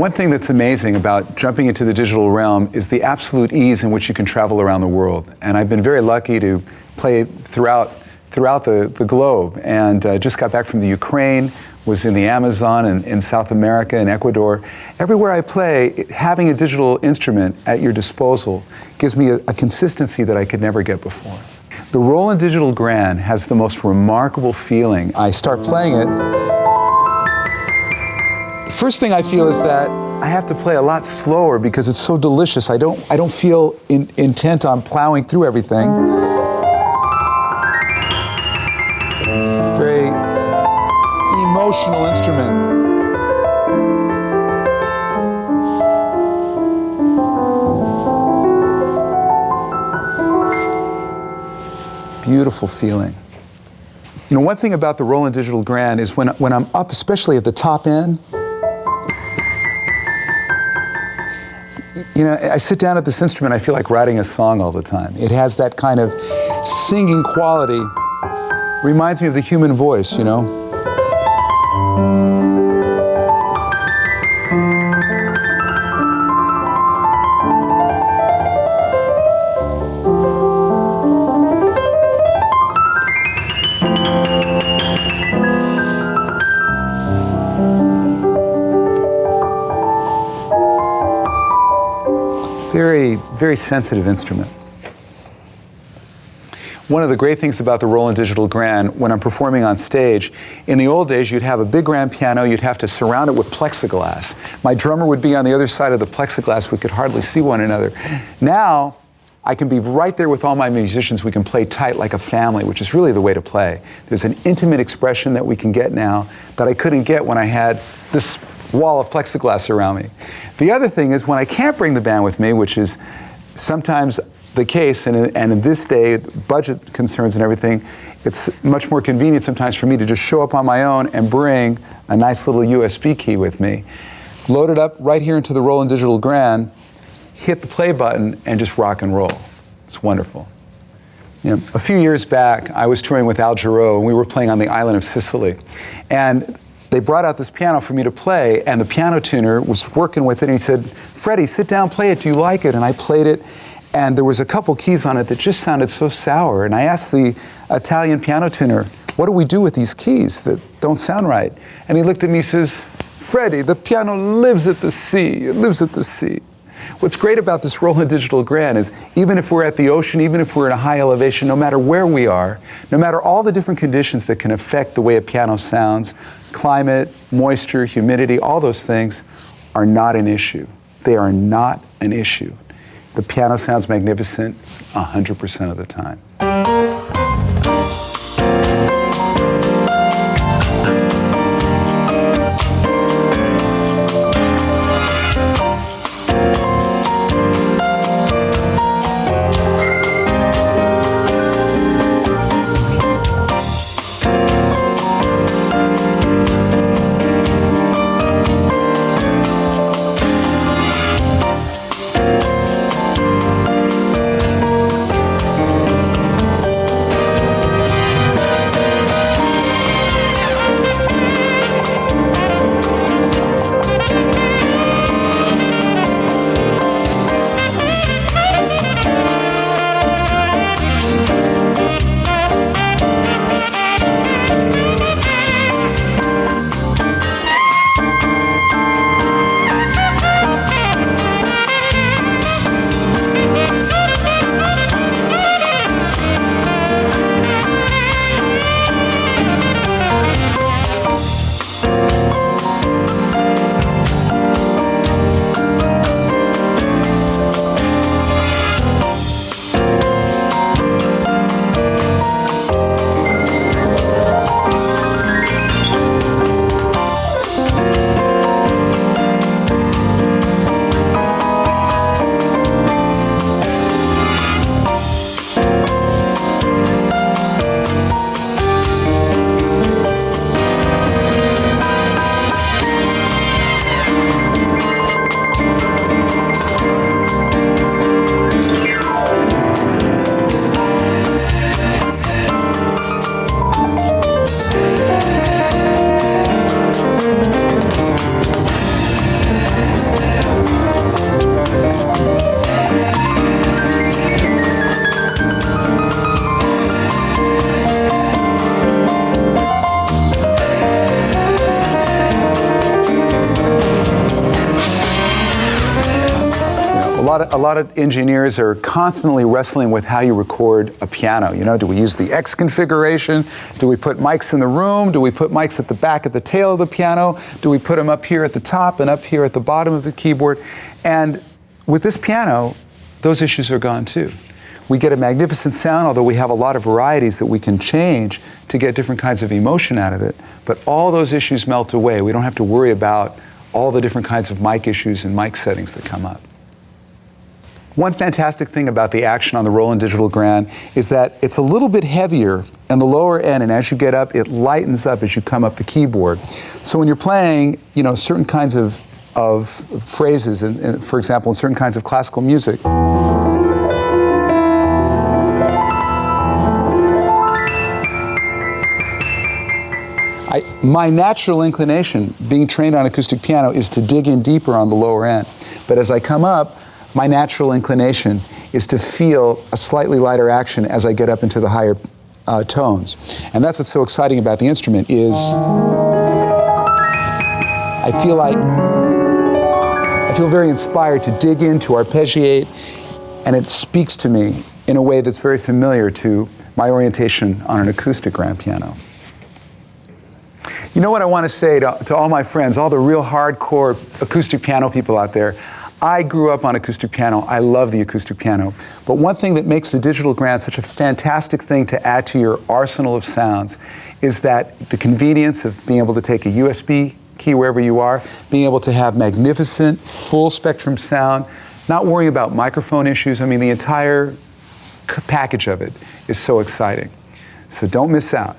one thing that's amazing about jumping into the digital realm is the absolute ease in which you can travel around the world. And I've been very lucky to play throughout the globe, and just got back from the Ukraine, was in the Amazon and in South America and Ecuador. Everywhere I play, having a digital instrument at your disposal gives me a consistency that I could never get before. The Roland Digital Grand has the most remarkable feeling. I start playing it. The first thing I feel is that I have to play a lot slower because it's so delicious. I don't feel intent on plowing through everything. Very emotional instrument. Beautiful feeling. You know, one thing about the Roland Digital Grand is when I'm up, especially at the top end, you know, I sit down at this instrument, I feel like writing a song all the time. It has that kind of singing quality. Reminds me of the human voice, you know. Very, very sensitive instrument. One of the great things about the Roland Digital Grand, when I'm performing on stage, in the old days, you'd have a big grand piano, you'd have to surround it with plexiglass. My drummer would be on the other side of the plexiglass, we could hardly see one another. Now, I can be right there with all my musicians, we can play tight like a family, which is really the way to play. There's an intimate expression that we can get now that I couldn't get when I had this wall of plexiglass around me. The other thing is when I can't bring the band with me, which is sometimes the case, and in this day, budget concerns and everything, it's much more convenient sometimes for me to just show up on my own and bring a nice little USB key with me, load it up right here into the Roland Digital Grand, hit the play button, and just rock and roll. It's wonderful. You know, a few years back, I was touring with Al Jarreau, and we were playing on the island of Sicily. And they brought out this piano for me to play, and the piano tuner was working with it, and he said, "Freddie, sit down, play it. Do you like it?" And I played it, and there was a couple keys on it that just sounded so sour. And I asked the Italian piano tuner, "What do we do with these keys that don't sound right?" And he looked at me and says, "Freddie, the piano lives at the sea. It lives at the sea." What's great about this Roland Digital Grand is even if we're at the ocean, even if we're in a high elevation, no matter where we are, no matter all the different conditions that can affect the way a piano sounds, climate, moisture, humidity, all those things are not an issue. They are not an issue. The piano sounds magnificent 100% of the time. lot of engineers are constantly wrestling with how you record a piano. You know, do we use the X configuration? Do we put mics in the room? Do we put mics at the back at the tail of the piano? Do we put them up here at the top and up here at the bottom of the keyboard? And with this piano, those issues are gone too. We get a magnificent sound, although we have a lot of varieties that we can change to get different kinds of emotion out of it. But all those issues melt away. We don't have to worry about all the different kinds of mic issues and mic settings that come up. One fantastic thing about the action on the Roland Digital Grand is that it's a little bit heavier in the lower end, and as you get up, it lightens up as you come up the keyboard. So when you're playing, you know, certain kinds of phrases, and for example, in certain kinds of classical music, my natural inclination, being trained on acoustic piano, is to dig in deeper on the lower end. But as I come up, my natural inclination is to feel a slightly lighter action as I get up into the higher tones. And that's what's so exciting about the instrument is I feel very inspired to dig in, to arpeggiate, and it speaks to me in a way that's very familiar to my orientation on an acoustic grand piano. You know what I want to say to all my friends, all the real hardcore acoustic piano people out there? I grew up on acoustic piano. I love the acoustic piano. But one thing that makes the Digital Grand such a fantastic thing to add to your arsenal of sounds is that the convenience of being able to take a USB key wherever you are, being able to have magnificent, full spectrum sound, not worrying about microphone issues. I mean, the entire package of it is so exciting. So don't miss out.